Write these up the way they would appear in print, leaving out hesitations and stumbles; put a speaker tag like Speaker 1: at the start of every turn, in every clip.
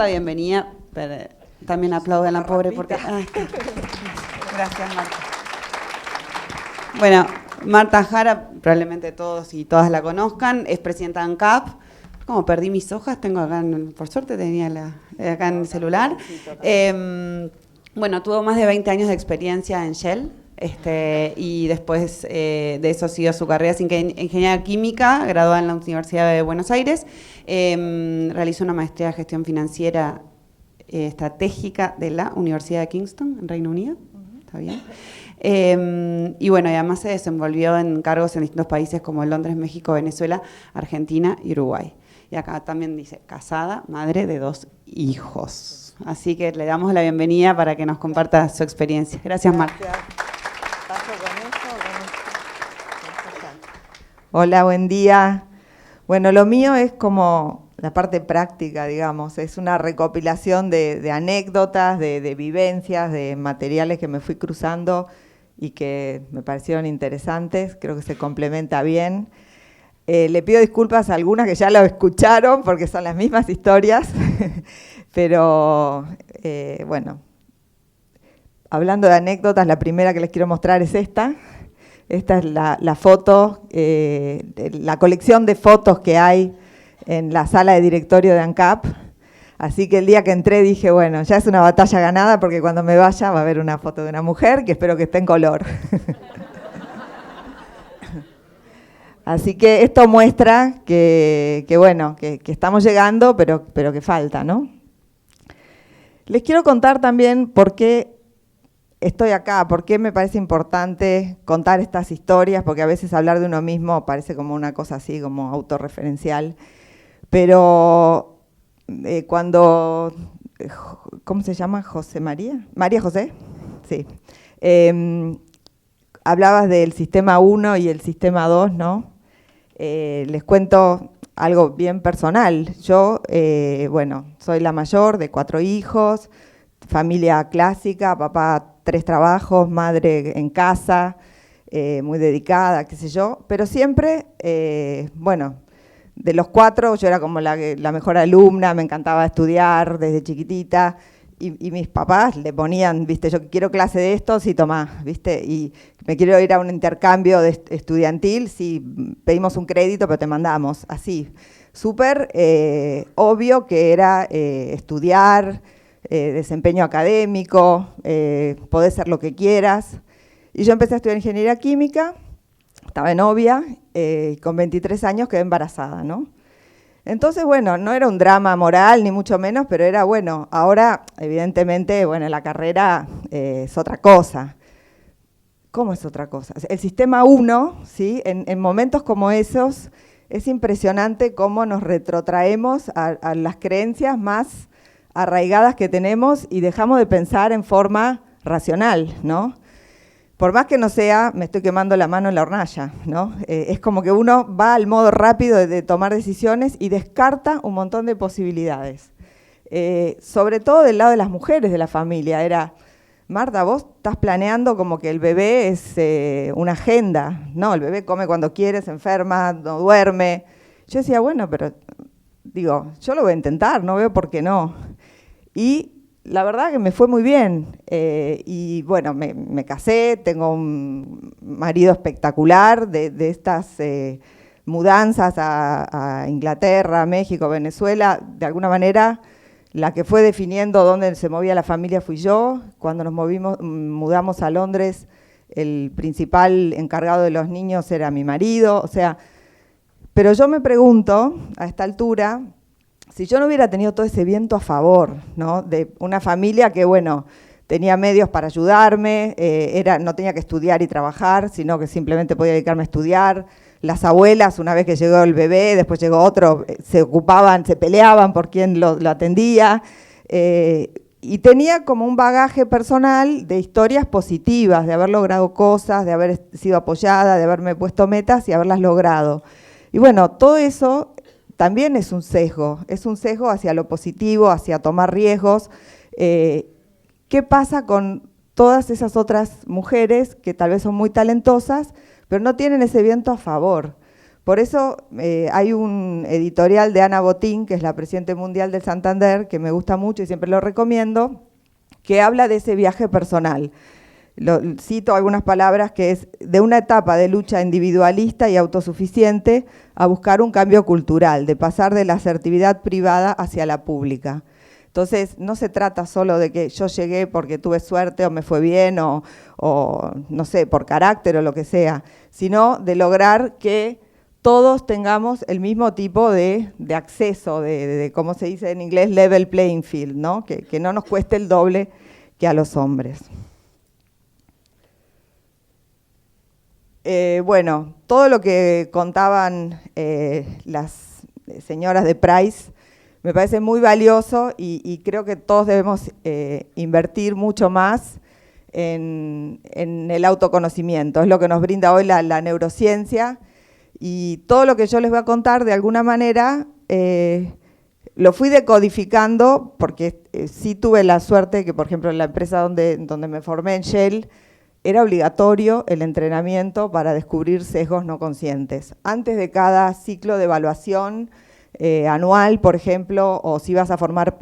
Speaker 1: la bienvenida, pero también aplauden a la pobre porque... Gracias, Marta. Bueno, Marta Jara, probablemente todos y todas la conozcan, es presidenta de ANCAP. Como perdí mis hojas, tengo acá, por suerte tenía acá en el celular. Bueno, tuvo más de 20 años de experiencia en Shell, y después de eso siguió su carrera en ingeniería química, graduada en la Universidad de Buenos Aires. Realizó una maestría de gestión financiera estratégica de la Universidad de Kingston, en Reino Unido. ¿Está bien? Y bueno, y además se desenvolvió en cargos en distintos países como Londres, México, Venezuela, Argentina y Uruguay. Y acá también dice, casada, madre de 2 hijos. Así que le damos la bienvenida para que nos comparta su experiencia. Gracias, Marta.
Speaker 2: ¿Paso con eso? Hola, buen día. Bueno, lo mío es como la parte práctica, digamos. Es una recopilación de anécdotas, de vivencias, de materiales que me fui cruzando y que me parecieron interesantes. Creo que se complementa bien. Le pido disculpas a algunas que ya lo escucharon porque son las mismas historias, pero bueno, hablando de anécdotas, la primera que les quiero mostrar es esta. Esta es la foto, la colección de fotos que hay en la sala de directorio de ANCAP. Así que el día que entré dije, bueno, ya es una batalla ganada porque cuando me vaya va a haber una foto de una mujer que espero que esté en color. Así que esto muestra que bueno, que estamos llegando, pero que falta, ¿no? Les quiero contar también por qué estoy acá, por qué me parece importante contar estas historias, porque a veces hablar de uno mismo parece como una cosa así, como autorreferencial. Pero cuando, ¿cómo se llama? ¿José María? ¿María José? Sí. Hablabas del sistema 1 y el sistema 2, ¿no? Les cuento algo bien personal. Yo, bueno, soy la mayor de 4 hijos, familia clásica, papá 3 trabajos, madre en casa, muy dedicada, qué sé yo, pero siempre, bueno, de los 4 yo era como la mejor alumna, me encantaba estudiar desde chiquitita. Y mis papás le ponían, viste, yo quiero clase de esto, sí, tomá, viste, y me quiero ir a un intercambio estudiantil, sí, pedimos un crédito, pero te mandamos, así. Súper obvio que era estudiar, desempeño académico, podés ser lo que quieras. Y yo empecé a estudiar ingeniería química, estaba de novia, con 23 años quedé embarazada, ¿no? Entonces, bueno, no era un drama moral, ni mucho menos, pero era, bueno, ahora, evidentemente, bueno, la carrera es otra cosa. ¿Cómo es otra cosa? El sistema 1, ¿sí? En momentos como esos, es impresionante cómo nos retrotraemos a las creencias más arraigadas que tenemos y dejamos de pensar en forma racional, ¿no? Por más que no sea, me estoy quemando la mano en la hornalla, ¿no? Es como que uno va al modo rápido de tomar decisiones y descarta un montón de posibilidades. Sobre todo del lado de las mujeres de la familia. Era, Marta, vos estás planeando como que el bebé es una agenda. No, el bebé come cuando quiere, se enferma, no duerme. Yo decía, bueno, pero digo, yo lo voy a intentar, no veo por qué no. Y la verdad que me fue muy bien y bueno, me casé, tengo un marido espectacular de estas mudanzas a Inglaterra, México, Venezuela. De alguna manera, la que fue definiendo dónde se movía la familia fui yo. Cuando nos mudamos a Londres, el principal encargado de los niños era mi marido. O sea, pero yo me pregunto, a esta altura, si yo no hubiera tenido todo ese viento a favor, ¿no? De una familia que, bueno, tenía medios para ayudarme, no tenía que estudiar y trabajar, sino que simplemente podía dedicarme a estudiar. Las abuelas, una vez que llegó el bebé, después llegó otro, se ocupaban, se peleaban por quién lo atendía. Y tenía como un bagaje personal de historias positivas, de haber logrado cosas, de haber sido apoyada, de haberme puesto metas y haberlas logrado. Y bueno, todo eso también es un sesgo hacia lo positivo, hacia tomar riesgos. ¿Qué pasa con todas esas otras mujeres que tal vez son muy talentosas, pero no tienen ese viento a favor? Por eso hay un editorial de Ana Botín, que es la presidenta mundial del Santander, que me gusta mucho y siempre lo recomiendo, que habla de ese viaje personal. Cito algunas palabras, que es de una etapa de lucha individualista y autosuficiente a buscar un cambio cultural, de pasar de la asertividad privada hacia la pública. Entonces, no se trata solo de que yo llegué porque tuve suerte o me fue bien o no sé, por carácter o lo que sea, sino de lograr que todos tengamos el mismo tipo de acceso, de como se dice en inglés, level playing field, ¿no? Que no nos cueste el doble que a los hombres. Bueno, todo lo que contaban las señoras de Price me parece muy valioso y creo que todos debemos invertir mucho más en el autoconocimiento. Es lo que nos brinda hoy la neurociencia, y todo lo que yo les voy a contar de alguna manera lo fui decodificando porque sí tuve la suerte que, por ejemplo, en la empresa donde me formé, en Shell, era obligatorio el entrenamiento para descubrir sesgos no conscientes. Antes de cada ciclo de evaluación anual, por ejemplo, o si vas a formar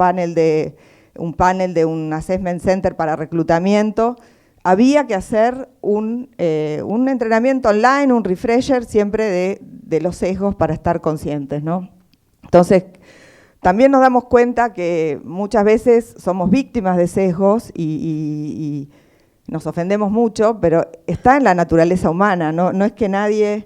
Speaker 2: un panel de un assessment center para reclutamiento, había que hacer un entrenamiento online, un refresher siempre de los sesgos para estar conscientes, ¿no? Entonces, también nos damos cuenta que muchas veces somos víctimas de sesgos y nos ofendemos mucho, pero está en la naturaleza humana, no es que nadie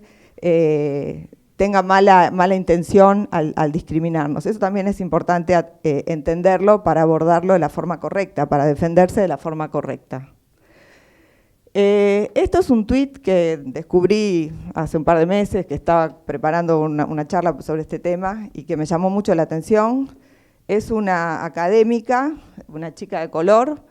Speaker 2: tenga mala intención al discriminarnos. Eso también es importante entenderlo para abordarlo de la forma correcta, para defenderse de la forma correcta. Esto es un tuit que descubrí hace un par de meses, que estaba preparando una charla sobre este tema y que me llamó mucho la atención. Es una académica, una chica de color,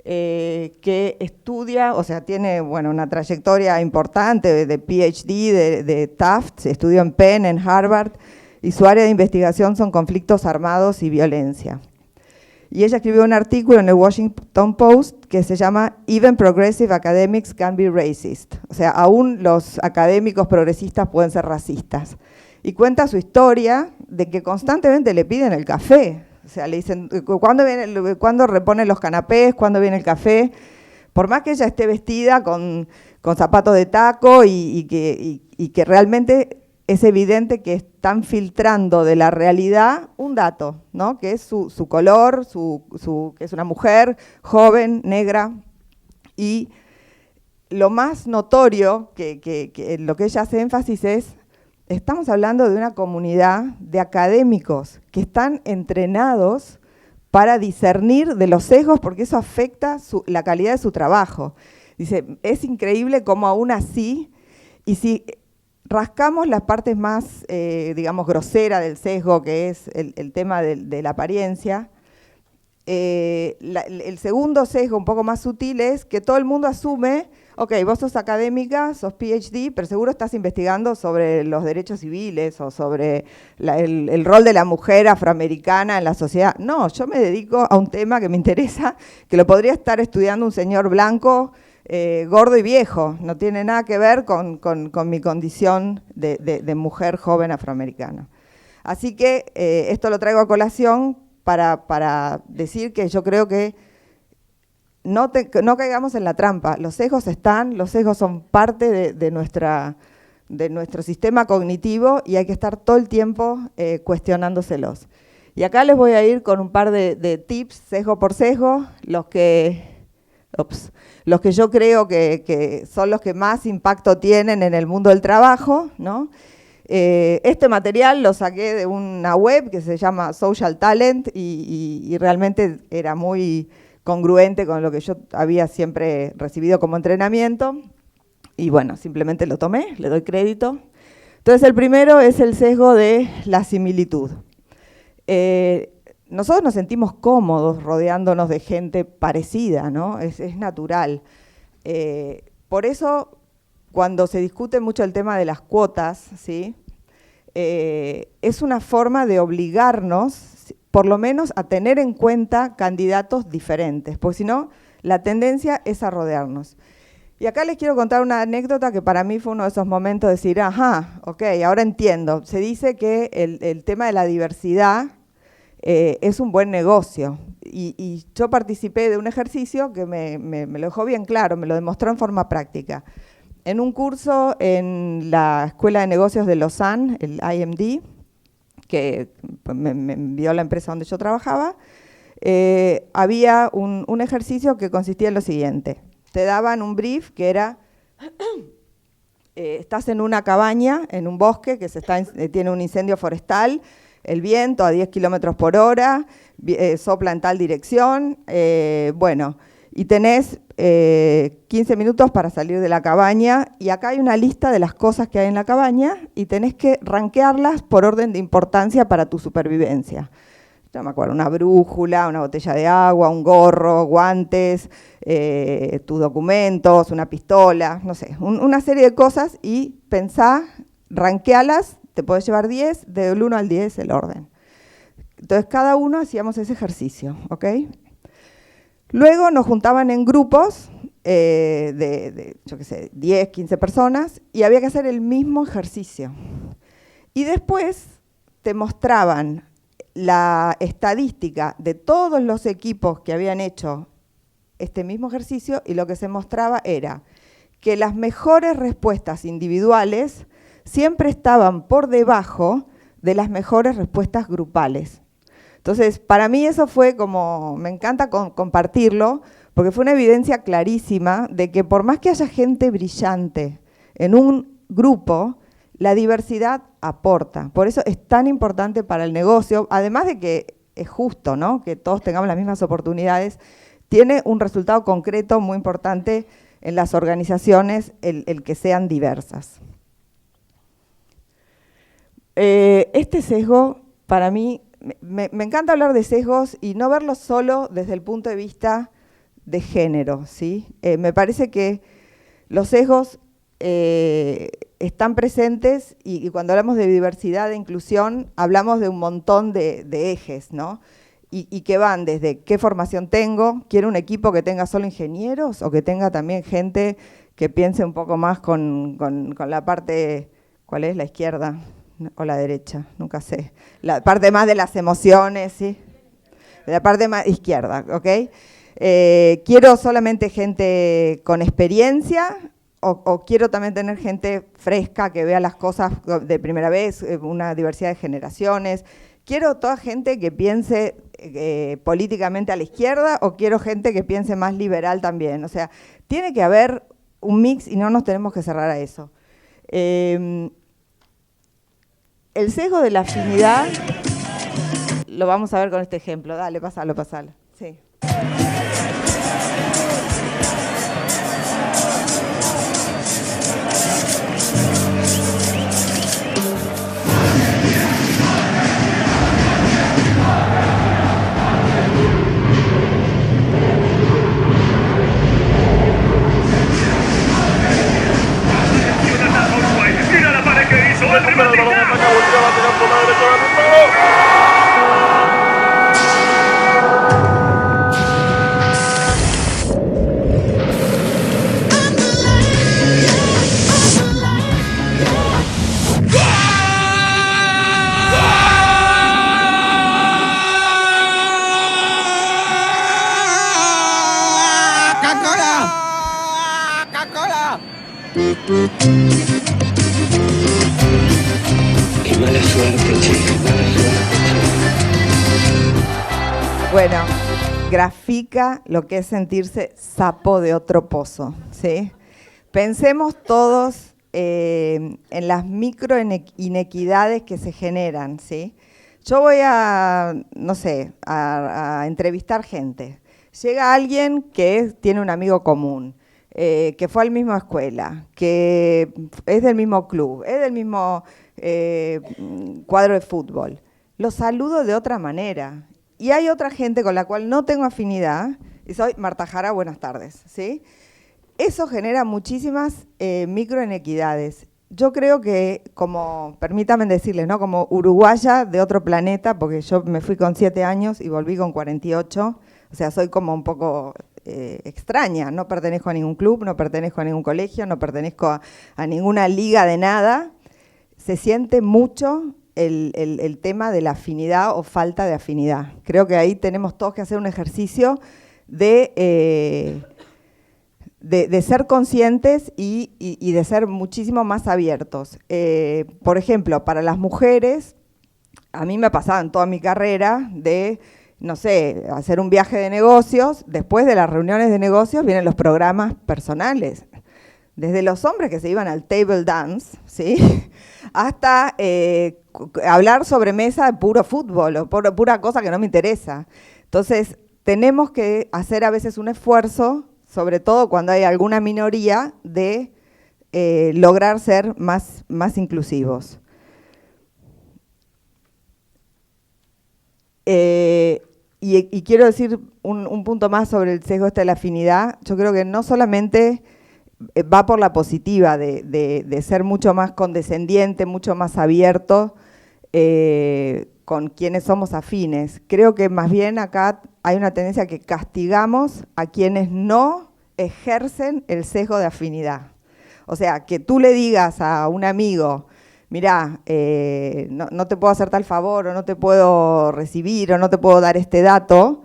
Speaker 2: que estudia, o sea, tiene una trayectoria importante de PhD, de Tufts, estudió en Penn, en Harvard, y su área de investigación son conflictos armados y violencia. Y ella escribió un artículo en el Washington Post que se llama Even Progressive Academics Can Be Racist. O sea, aún los académicos progresistas pueden ser racistas. Y cuenta su historia de que constantemente le piden el café. O sea, le dicen, ¿cuándo reponen los canapés? ¿Cuándo viene el café? Por más que ella esté vestida con zapatos de taco y que realmente es evidente que están filtrando de la realidad un dato, ¿no? Que es su color, que es una mujer joven, negra. Y lo más notorio, que lo que ella hace énfasis es, estamos hablando de una comunidad de académicos que están entrenados para discernir de los sesgos porque eso afecta la calidad de su trabajo. Dice, es increíble cómo aún así, y si rascamos las partes más, digamos, groseras del sesgo, que es el tema de la apariencia, el segundo sesgo un poco más sutil es que todo el mundo asume, ok, vos sos académica, sos PhD, pero seguro estás investigando sobre los derechos civiles o sobre el rol de la mujer afroamericana en la sociedad. No, yo me dedico a un tema que me interesa, que lo podría estar estudiando un señor blanco, gordo y viejo, no tiene nada que ver con mi condición de mujer joven afroamericana. Así que esto lo traigo a colación para decir que yo creo que no caigamos en la trampa. Los sesgos son parte de nuestro sistema cognitivo y hay que estar todo el tiempo cuestionándoselos. Y acá les voy a ir con un par de tips, sesgo por sesgo, los que yo creo que son los que más impacto tienen en el mundo del trabajo, ¿no? Este material lo saqué de una web que se llama Social Talent y realmente era muy congruente con lo que yo había siempre recibido como entrenamiento. Y bueno, simplemente lo tomé, le doy crédito. Entonces el primero es el sesgo de la similitud. Nosotros nos sentimos cómodos rodeándonos de gente parecida, ¿no? Es natural. Por eso, cuando se discute mucho el tema de las cuotas, ¿sí? Es una forma de obligarnos, por lo menos, a tener en cuenta candidatos diferentes, porque si no, la tendencia es a rodearnos. Y acá les quiero contar una anécdota que para mí fue uno de esos momentos de decir, ajá, ok, ahora entiendo. Se dice que el tema de la diversidad es un buen negocio. Y yo participé de un ejercicio que me lo dejó bien claro, me lo demostró en forma práctica. En un curso en la Escuela de Negocios de Lausanne, el IMD, que me envió la empresa donde yo trabajaba, había un ejercicio que consistía en lo siguiente. Te daban un brief que era, estás en una cabaña, en un bosque que tiene un incendio forestal, el viento a 10 kilómetros por hora, sopla en tal dirección, bueno, y tenés 15 minutos para salir de la cabaña, y acá hay una lista de las cosas que hay en la cabaña, y tenés que rankearlas por orden de importancia para tu supervivencia. No me acuerdo, una brújula, una botella de agua, un gorro, guantes, tus documentos, una pistola, no sé, una serie de cosas, y pensá, ranquealas, te podés llevar 10, del 1 al 10 el orden. Entonces cada uno hacíamos ese ejercicio, ¿ok? Luego nos juntaban en grupos yo qué sé, 10, 15 personas, y había que hacer el mismo ejercicio. Y después te mostraban la estadística de todos los equipos que habían hecho este mismo ejercicio, y lo que se mostraba era que las mejores respuestas individuales siempre estaban por debajo de las mejores respuestas grupales. Entonces, para mí eso fue como, me encanta compartirlo, porque fue una evidencia clarísima de que por más que haya gente brillante en un grupo, la diversidad aporta. Por eso es tan importante para el negocio, además de que es justo, ¿no?, que todos tengamos las mismas oportunidades, tiene un resultado concreto muy importante en las organizaciones el que sean diversas. Este sesgo, para mí, me encanta hablar de sesgos y no verlos solo desde el punto de vista de género, ¿sí? Me parece que los sesgos están presentes y cuando hablamos de diversidad e inclusión hablamos de un montón de ejes, ¿no? Y que van desde qué formación tengo, quiero un equipo que tenga solo ingenieros o que tenga también gente que piense un poco más con la parte, ¿cuál es? La izquierda o la derecha, nunca sé. La parte más de las emociones, ¿sí? La parte más izquierda, ¿ok? Quiero solamente gente con experiencia o quiero también tener gente fresca que vea las cosas de primera vez, una diversidad de generaciones. Quiero toda gente que piense políticamente a la izquierda o quiero gente que piense más liberal también. O sea, tiene que haber un mix y no nos tenemos que cerrar a eso. El sesgo de la afinidad lo vamos a ver con este ejemplo. Dale, pasalo. Sí.
Speaker 3: ¡Mira la pared que hizo! ¡El primer
Speaker 4: Qué mala suerte, che, mala suerte.
Speaker 2: Bueno, grafica lo que es sentirse sapo de otro pozo, ¿sí? Pensemos todos en las micro inequidades que se generan, ¿sí? Yo voy a, no sé, a entrevistar gente. Llega alguien que tiene un amigo común, que fue a la misma escuela, que es del mismo club, es del mismo cuadro de fútbol. Lo saludo de otra manera. Y hay otra gente con la cual no tengo afinidad, y soy Marta Jara, buenas tardes, ¿sí? Eso genera muchísimas microinequidades. Yo creo que, como, permítanme decirles, ¿no?, como uruguaya de otro planeta, porque yo me fui con 7 años y volví con 48, o sea, soy como un poco extraña, no pertenezco a ningún club, no pertenezco a ningún colegio, no pertenezco a ninguna liga de nada. Se siente mucho el tema de la afinidad o falta de afinidad. Creo que ahí tenemos todos que hacer un ejercicio de ser conscientes y de ser muchísimo más abiertos. Por ejemplo, para las mujeres, a mí me ha pasado en toda mi carrera de, no sé, hacer un viaje de negocios, después de las reuniones de negocios vienen los programas personales. Desde los hombres que se iban al table dance, ¿sí? Hasta hablar sobre mesa de puro fútbol o pura cosa que no me interesa. Entonces, tenemos que hacer a veces un esfuerzo, sobre todo cuando hay alguna minoría, de lograr ser más inclusivos. Y quiero decir un punto más sobre el sesgo de la afinidad. Yo creo que no solamente va por la positiva de ser mucho más condescendiente, mucho más abierto con quienes somos afines. Creo que más bien acá hay una tendencia que castigamos a quienes no ejercen el sesgo de afinidad. O sea, que tú le digas a un amigo, mirá, no te puedo hacer tal favor, o no te puedo recibir, o no te puedo dar este dato,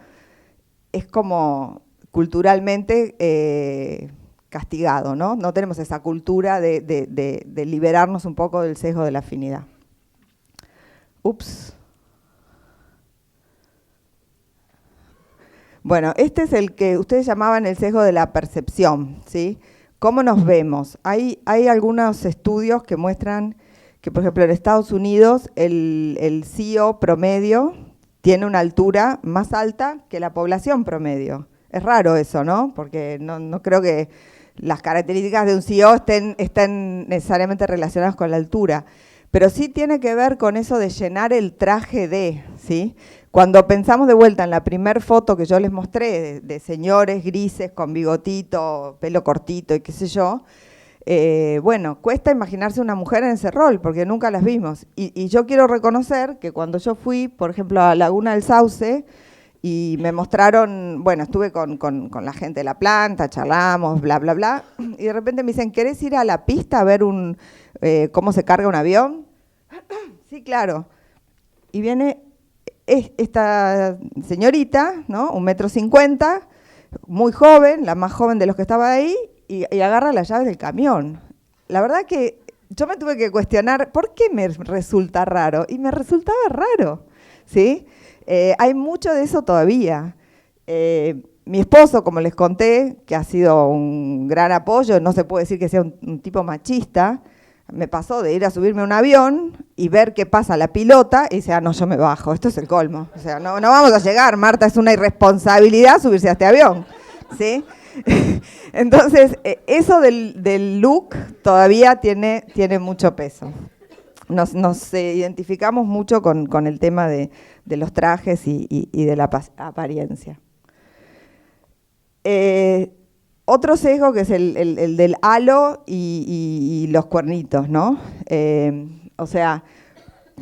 Speaker 2: es como culturalmente castigado, ¿no? No tenemos esa cultura de liberarnos un poco del sesgo de la afinidad. Ups. Bueno, este es el que ustedes llamaban el sesgo de la percepción, ¿sí? ¿Cómo nos vemos? Hay algunos estudios que muestran que, por ejemplo, en Estados Unidos el CEO promedio tiene una altura más alta que la población promedio. Es raro eso, ¿no? Porque no creo que las características de un CEO estén necesariamente relacionadas con la altura, pero sí tiene que ver con eso de llenar el traje de, ¿sí? Cuando pensamos de vuelta en la primer foto que yo les mostré, de señores grises con bigotito, pelo cortito y qué sé yo, bueno, cuesta imaginarse una mujer en ese rol, porque nunca las vimos. Y yo quiero reconocer que cuando yo fui, por ejemplo, a Laguna del Sauce, y me mostraron, bueno, estuve con la gente de la planta, charlamos, bla, bla, bla, y de repente me dicen, ¿querés ir a la pista a ver cómo se carga un avión? Sí, claro. Y viene esta señorita, ¿no? 1,50 m, muy joven, la más joven de los que estaba ahí, y agarra las llaves del camión. La verdad que yo me tuve que cuestionar, ¿por qué me resulta raro? Y me resultaba raro, ¿sí? Hay mucho de eso todavía. Mi esposo, como les conté, que ha sido un gran apoyo, no se puede decir que sea un tipo machista, me pasó de ir a subirme a un avión y ver qué pasa la pilota y dice, no, yo me bajo, esto es el colmo. O sea, no vamos a llegar, Marta, es una irresponsabilidad subirse a este avión, ¿sí? Entonces, eso del look todavía tiene mucho peso. Nos identificamos mucho con el tema de los trajes y de la apariencia. Otro sesgo que es el del halo y los cuernitos, ¿no? O sea,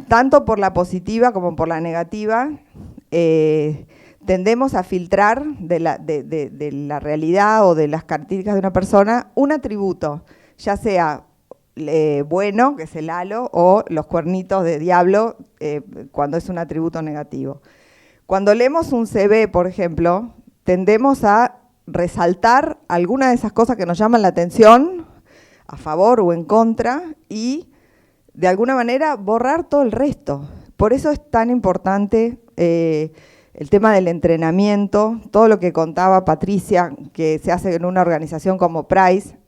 Speaker 2: tanto por la positiva como por la negativa, tendemos a filtrar de la realidad o de las características de una persona un atributo, ya sea bueno, que es el halo, o los cuernitos de diablo, cuando es un atributo negativo. Cuando leemos un CV, por ejemplo, tendemos a resaltar algunas de esas cosas que nos llaman la atención, a favor o en contra, y de alguna manera borrar todo el resto. Por eso es tan importante el tema del entrenamiento, todo lo que contaba Patricia, que se hace en una organización como Price,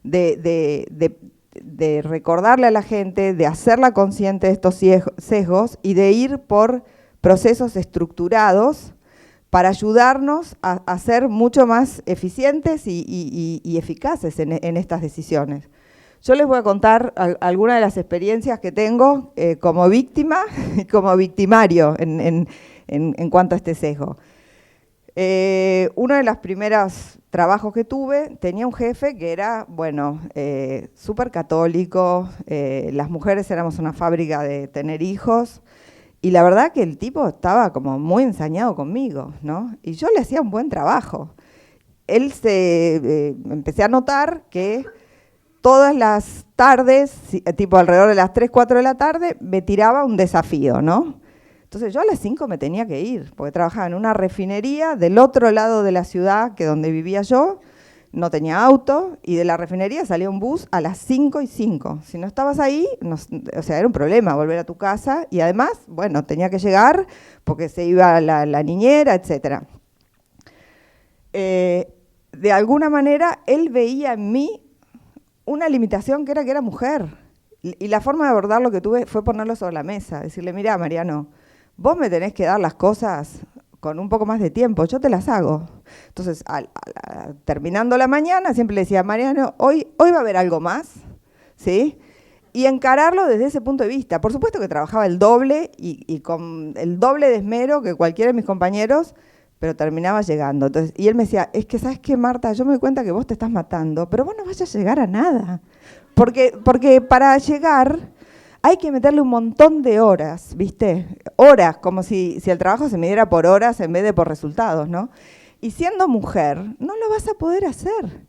Speaker 2: de recordarle a la gente, de hacerla consciente de estos sesgos y de ir por procesos estructurados para ayudarnos a ser mucho más eficientes y eficaces en estas decisiones. Yo les voy a contar algunas de las experiencias que tengo como víctima y como victimario en cuanto a este sesgo. Uno de los primeros trabajos que tuve, tenía un jefe que era, bueno, súper católico, las mujeres éramos una fábrica de tener hijos, y la verdad que el tipo estaba como muy ensañado conmigo, ¿no? Y yo le hacía un buen trabajo. empecé a notar que todas las tardes, tipo alrededor de las 3, 4 de la tarde, me tiraba un desafío, ¿no? Entonces yo a las 5 me tenía que ir, porque trabajaba en una refinería del otro lado de la ciudad que donde vivía yo, no tenía auto, y de la refinería salía un bus a las 5:05. Si no estabas ahí, o sea, era un problema volver a tu casa, y además, bueno, tenía que llegar porque se iba la niñera, etc. De alguna manera, él veía en mí una limitación que era mujer. Y la forma de abordar lo que tuve fue ponerlo sobre la mesa, decirle, mira, Mariano, vos me tenés que dar las cosas con un poco más de tiempo, yo te las hago. Entonces, terminando la mañana, siempre le decía, Mariano, hoy va a haber algo más, ¿sí? Y encararlo desde ese punto de vista. Por supuesto que trabajaba el doble y con el doble de esmero que cualquiera de mis compañeros, pero terminaba llegando. Entonces, y él me decía, es que, ¿sabes qué, Marta? Yo me doy cuenta que vos te estás matando, pero vos no vas a llegar a nada. Porque para llegar hay que meterle un montón de horas, ¿viste? Horas, como si el trabajo se midiera por horas en vez de por resultados, ¿no? Y siendo mujer, no lo vas a poder hacer.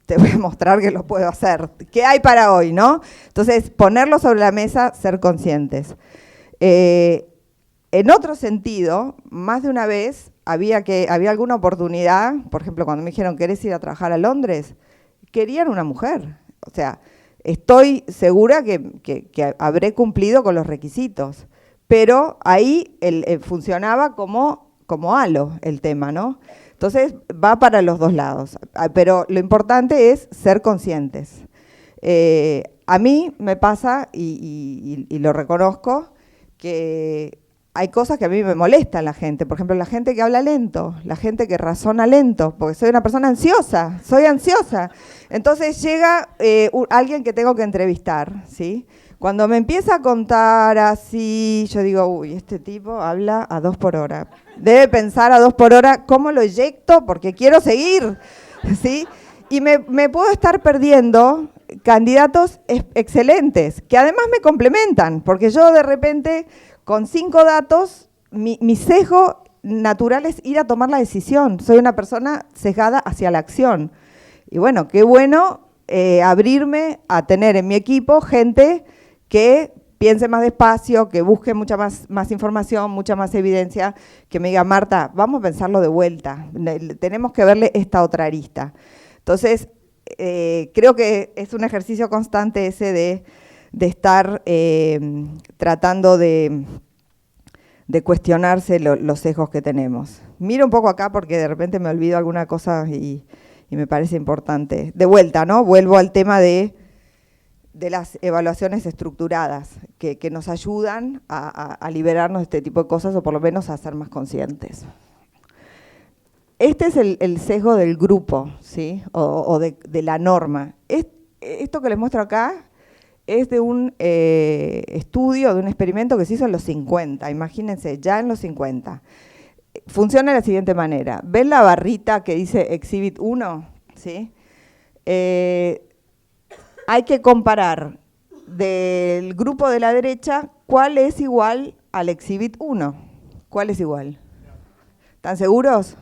Speaker 2: Te voy a mostrar que lo puedo hacer. ¿Qué hay para hoy, no? Entonces, ponerlo sobre la mesa, ser conscientes. En otro sentido, más de una vez, había alguna oportunidad, por ejemplo, cuando me dijeron, ¿querés ir a trabajar a Londres? Querían una mujer. O sea, estoy segura que habré cumplido con los requisitos, pero ahí funcionaba como halo el tema, ¿no? Entonces, va para los dos lados, pero lo importante es ser conscientes. A mí me pasa, y lo reconozco, que hay cosas que a mí me molestan la gente. Por ejemplo, la gente que habla lento, la gente que razona lento, porque soy una persona ansiosa, soy ansiosa. Entonces llega alguien que tengo que entrevistar, ¿sí? Cuando me empieza a contar así, yo digo, uy, este tipo habla a 2 por hora. Debe pensar a 2 por hora, ¿cómo lo eyecto? Porque quiero seguir, ¿sí? Y me puedo estar perdiendo candidatos excelentes, que además me complementan, porque yo de repente, con 5 datos, mi sesgo natural es ir a tomar la decisión. Soy una persona sesgada hacia la acción. Y bueno, qué bueno abrirme a tener en mi equipo gente que piense más despacio, que busque mucha más información, mucha más evidencia, que me diga, Marta, vamos a pensarlo de vuelta, tenemos que verle esta otra arista. Entonces, creo que es un ejercicio constante ese de estar tratando de cuestionarse los sesgos que tenemos. Miro un poco acá porque de repente me olvido alguna cosa y me parece importante. De vuelta, ¿no? Vuelvo al tema de las evaluaciones estructuradas que nos ayudan a liberarnos de este tipo de cosas o por lo menos a ser más conscientes. Este es el sesgo del grupo, ¿sí? O de la norma. Esto que les muestro acá es de un estudio, de un experimento que se hizo en los 50, imagínense, ya en los 50. Funciona de la siguiente manera. ¿Ven la barrita que dice Exhibit 1? ¿Sí? Hay que comparar del grupo de la derecha cuál es igual al Exhibit 1. ¿Cuál es igual? ¿Están seguros?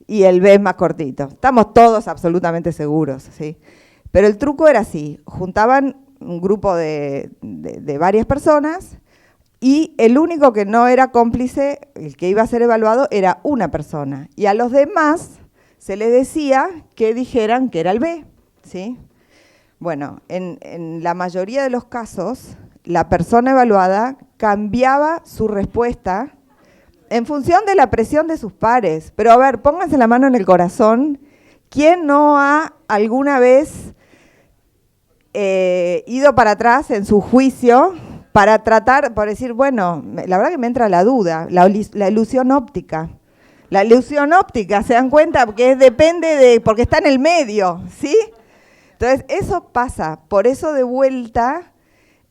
Speaker 2: Y el B es más cortito. Estamos todos absolutamente seguros, ¿sí? Pero el truco era así. Juntaban un grupo de varias personas y el único que no era cómplice, el que iba a ser evaluado, era una persona. Y a los demás se les decía que dijeran que era el B, ¿sí? Bueno, en la mayoría de los casos, la persona evaluada cambiaba su respuesta en función de la presión de sus pares. Pero a ver, pónganse la mano en el corazón. ¿Quién no ha alguna vez ido para atrás en su juicio para tratar, por decir, bueno, la verdad que me entra la duda, la ilusión óptica? La ilusión óptica, ¿se dan cuenta? Porque porque está en el medio, ¿sí? Entonces, eso pasa. Por eso, de vuelta,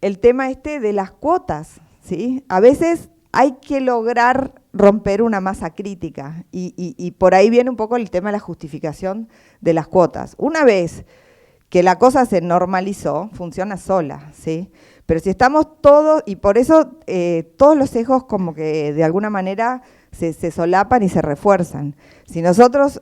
Speaker 2: el tema de las cuotas, ¿sí? A veces hay que lograr romper una masa crítica y por ahí viene un poco el tema de la justificación de las cuotas. Una vez que la cosa se normalizó, funciona sola, ¿sí? Pero si estamos todos, y por eso todos los sesgos como que de alguna manera se solapan y se refuerzan. Si nosotros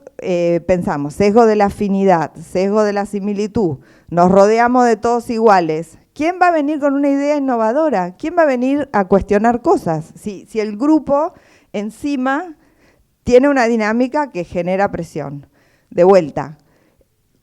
Speaker 2: pensamos sesgo de la afinidad, sesgo de la similitud, nos rodeamos de todos iguales, ¿quién va a venir con una idea innovadora? ¿Quién va a venir a cuestionar cosas? Si el grupo encima tiene una dinámica que genera presión. De vuelta,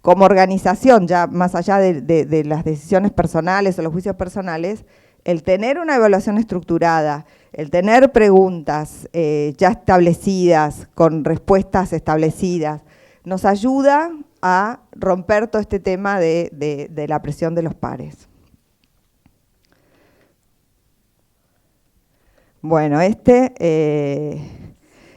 Speaker 2: como organización, ya más allá de las decisiones personales o los juicios personales, el tener una evaluación estructurada, el tener preguntas ya establecidas, con respuestas establecidas, nos ayuda a romper todo este tema de la presión de los pares. Bueno, este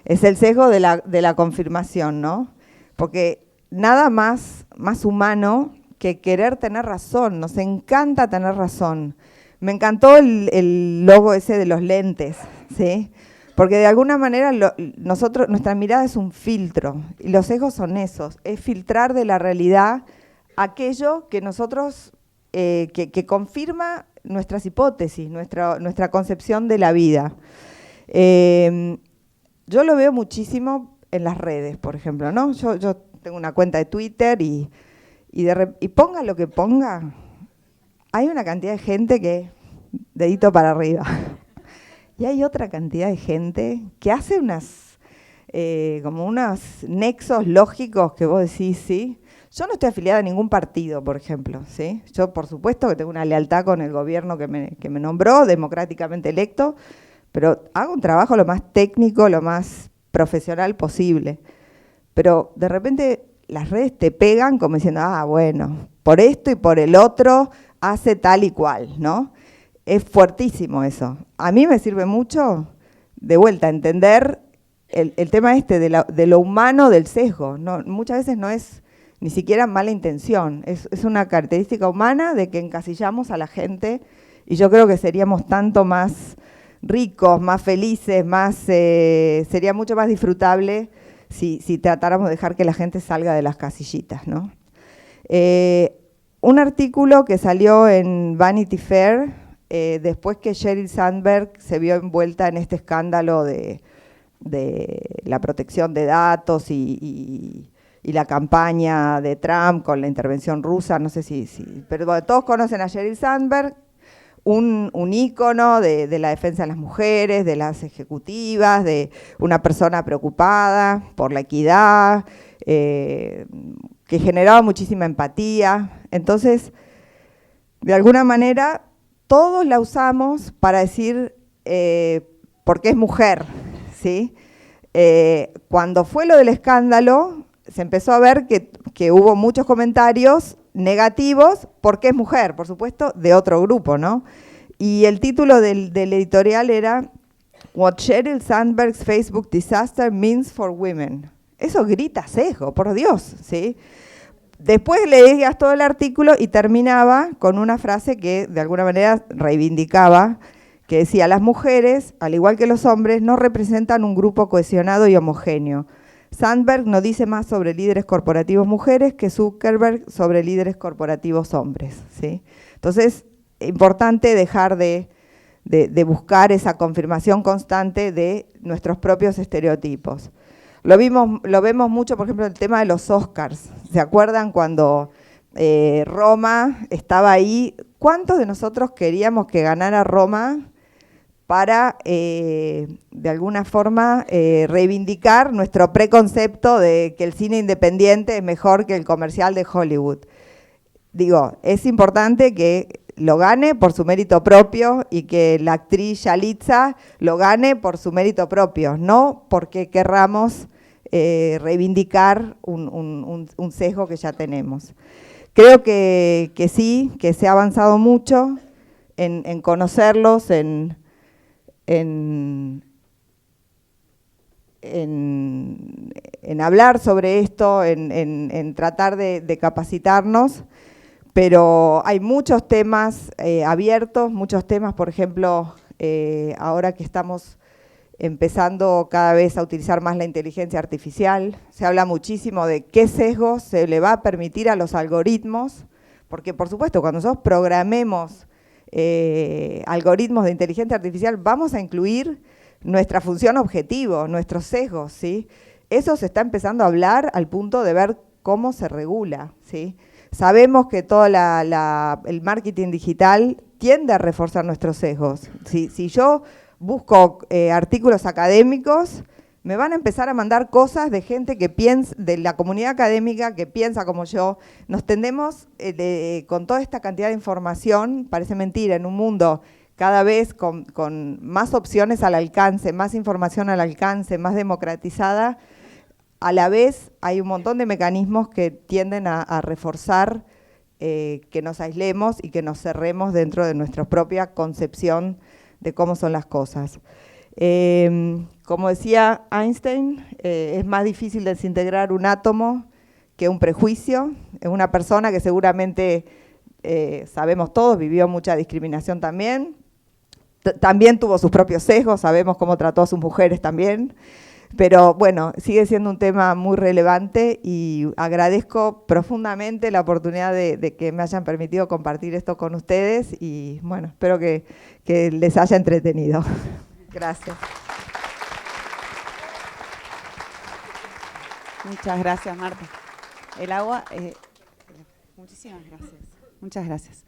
Speaker 2: es el sesgo de la confirmación, ¿no? Porque nada más humano que querer tener razón, nos encanta tener razón. Me encantó el logo ese de los lentes, ¿sí? Porque de alguna manera nuestra mirada es un filtro, y los sesgos son esos, es filtrar de la realidad aquello que nosotros, que confirma nuestras hipótesis, nuestra concepción de la vida. Yo lo veo muchísimo en las redes, por ejemplo, ¿no? Yo tengo una cuenta de Twitter y ponga lo que ponga, hay una cantidad de gente que, dedito para arriba, y hay otra cantidad de gente que hace como unos nexos lógicos que vos decís, ¿sí? Yo no estoy afiliada a ningún partido, por ejemplo, ¿sí? Yo, por supuesto, que tengo una lealtad con el gobierno que me nombró, democráticamente electo, pero hago un trabajo lo más técnico, lo más profesional posible. Pero de repente las redes te pegan como diciendo, bueno, por esto y por el otro hace tal y cual, ¿no? Es fuertísimo eso. A mí me sirve mucho, de vuelta, entender el tema de lo humano del sesgo. No, muchas veces no es ni siquiera mala intención, es una característica humana de que encasillamos a la gente, y yo creo que seríamos tanto más ricos, más felices, sería mucho más disfrutable si tratáramos de dejar que la gente salga de las casillitas, ¿no? Un artículo que salió en Vanity Fair, después que Sheryl Sandberg se vio envuelta en este escándalo de la protección de datos y la campaña de Trump con la intervención rusa, no sé pero bueno, todos conocen a Sheryl Sandberg, un ícono de la defensa de las mujeres, de las ejecutivas, de una persona preocupada por la equidad, que generaba muchísima empatía. Entonces, de alguna manera, todos la usamos para decir por qué es mujer, ¿sí? Cuando fue lo del escándalo, se empezó a ver que hubo muchos comentarios negativos porque es mujer, por supuesto, de otro grupo, ¿no? Y el título del editorial era What Sheryl Sandberg's Facebook Disaster Means for Women. Eso grita sesgo, por Dios, ¿sí? Después leías todo el artículo y terminaba con una frase que de alguna manera reivindicaba, que decía, las mujeres, al igual que los hombres, no representan un grupo cohesionado y homogéneo. Sandberg no dice más sobre líderes corporativos mujeres que Zuckerberg sobre líderes corporativos hombres, ¿sí? Entonces, importante dejar de buscar esa confirmación constante de nuestros propios estereotipos. Lo vemos mucho, por ejemplo, en el tema de los Oscars. ¿Se acuerdan cuando Roma estaba ahí? ¿Cuántos de nosotros queríamos que ganara Roma para, de alguna forma, reivindicar nuestro preconcepto de que el cine independiente es mejor que el comercial de Hollywood? Digo, es importante que lo gane por su mérito propio y que la actriz Yalitza lo gane por su mérito propio, no porque querramos reivindicar un sesgo que ya tenemos. Creo que sí, que se ha avanzado mucho en conocerlos, en hablar sobre esto, en tratar de capacitarnos, pero hay muchos temas abiertos, muchos temas, por ejemplo, ahora que estamos empezando cada vez a utilizar más la inteligencia artificial, se habla muchísimo de qué sesgos se le va a permitir a los algoritmos, porque por supuesto cuando nosotros programemos algoritmos de inteligencia artificial vamos a incluir nuestra función objetivo, nuestros sesgos, ¿sí? Eso se está empezando a hablar al punto de ver cómo se regula, ¿sí? Sabemos que todo el marketing digital tiende a reforzar nuestros sesgos. Si yo busco artículos académicos, me van a empezar a mandar cosas de gente que piensa, de la comunidad académica que piensa como yo. Nos tendemos, con toda esta cantidad de información, parece mentira, en un mundo cada vez con más opciones al alcance, más información al alcance, más democratizada, a la vez hay un montón de mecanismos que tienden a reforzar que nos aislemos y que nos cerremos dentro de nuestra propia concepción de cómo son las cosas. Como decía Einstein, es más difícil desintegrar un átomo que un prejuicio. Es una persona que seguramente, sabemos todos, vivió mucha discriminación también. También tuvo sus propios sesgos, sabemos cómo trató a sus mujeres también. Pero bueno, sigue siendo un tema muy relevante y agradezco profundamente la oportunidad de que me hayan permitido compartir esto con ustedes y bueno, espero que les haya entretenido. Gracias.
Speaker 1: Muchas gracias, Marta. El agua, muchísimas gracias. Muchas gracias.